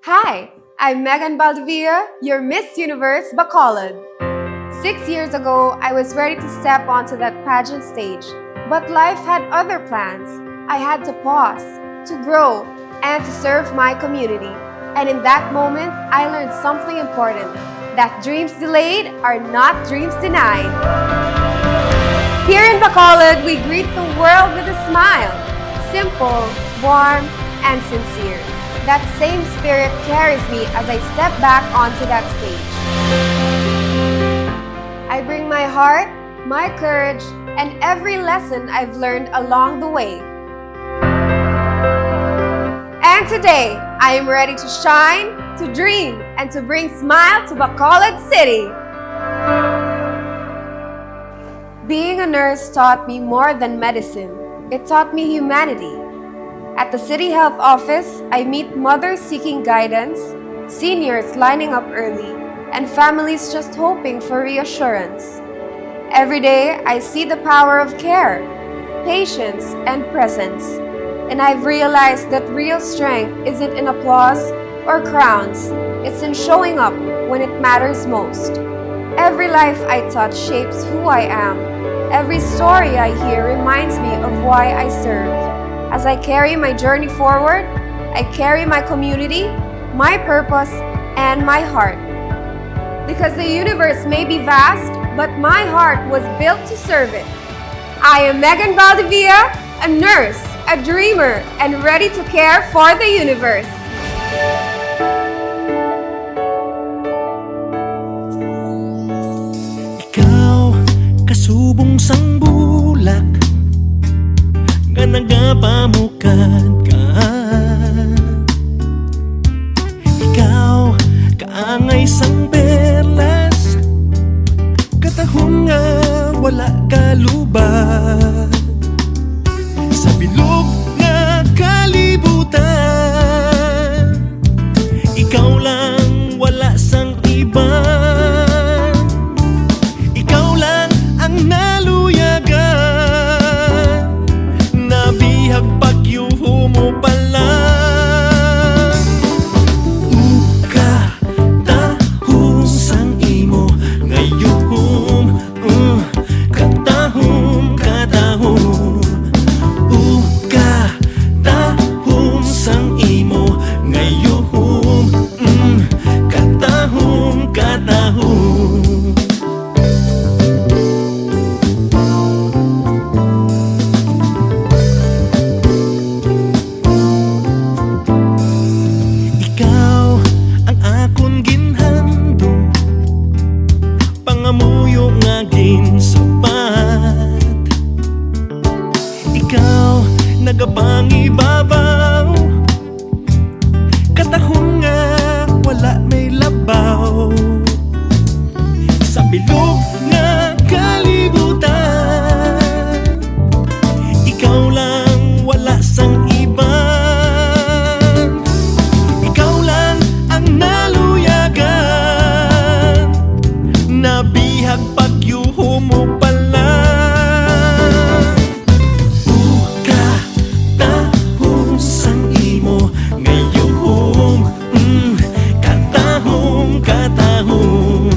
Hi, I'm Megan Baldivia, your Miss Universe Bacolod. 6 years ago, I was ready to step onto that pageant stage, but life had other plans. I had to pause, to grow, and to serve my community. And in that moment, I learned something important, that dreams delayed are not dreams denied. Here in Bacolod, we greet the world with a smile, simple, warm, and sincere. That same spirit carries me as I step back onto that stage. I bring my heart, my courage, and every lesson I've learned along the way. And today, I am ready to shine, to dream, and to bring smile to Bacolod City. Being a nurse taught me more than medicine. It taught me humanity. At the City Health Office, I meet mothers seeking guidance, seniors lining up early, and families just hoping for reassurance. Every day, I see the power of care, patience, and presence. And I've realized that real strength isn't in applause or crowns. It's in showing up when it matters most. Every life I touch shapes who I am. Every story I hear reminds me of why I serve. As I carry my journey forward, I carry my community, my purpose, and my heart. Because the universe may be vast, but my heart was built to serve it. I am Megan Baldivia, a nurse, a dreamer, and ready to care for the universe. Ikaw, kasubong sang bulak nga nagapamukad ka. Ikaw, kaangay sang perlas, katahong nga wala kalubat. Sa bilog nga kalibutan, ikaw lang wala sang iba. Ikaw lang ang naluyagan, nabihag pagyuho mo pala. Uka, tahong sang imo ngayon, katahong, katahong. Uka, tahong sang imo ngayon, katahong, katahong. Ikaw ang akon ginhandom, pangamuyo nga ginsapat. Ikaw nagapangibabaw, katahong nga wala may labaw. Sa bilog nga kalibutan, ikaw lang wala sang iba. Ikaw lang ang naluyagan, nabihag pagyuho mo pala. Uka, tahong sang imo ngayon, katahong, katahong.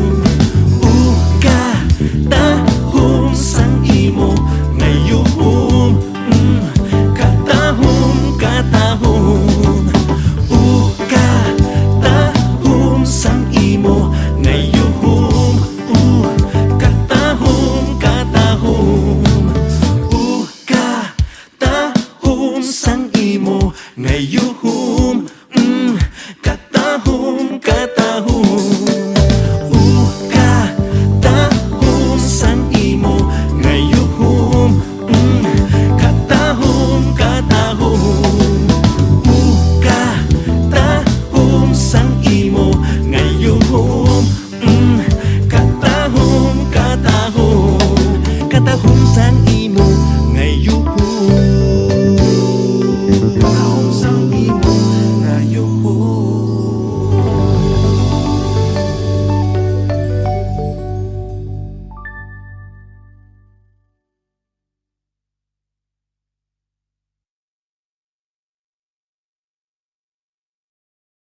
Uka, tahong sang imo ngayon, katahong, katahong. Uka, tahong sang imo ngayon, katahong, katahong. Uka, tahong sang imo ngayon,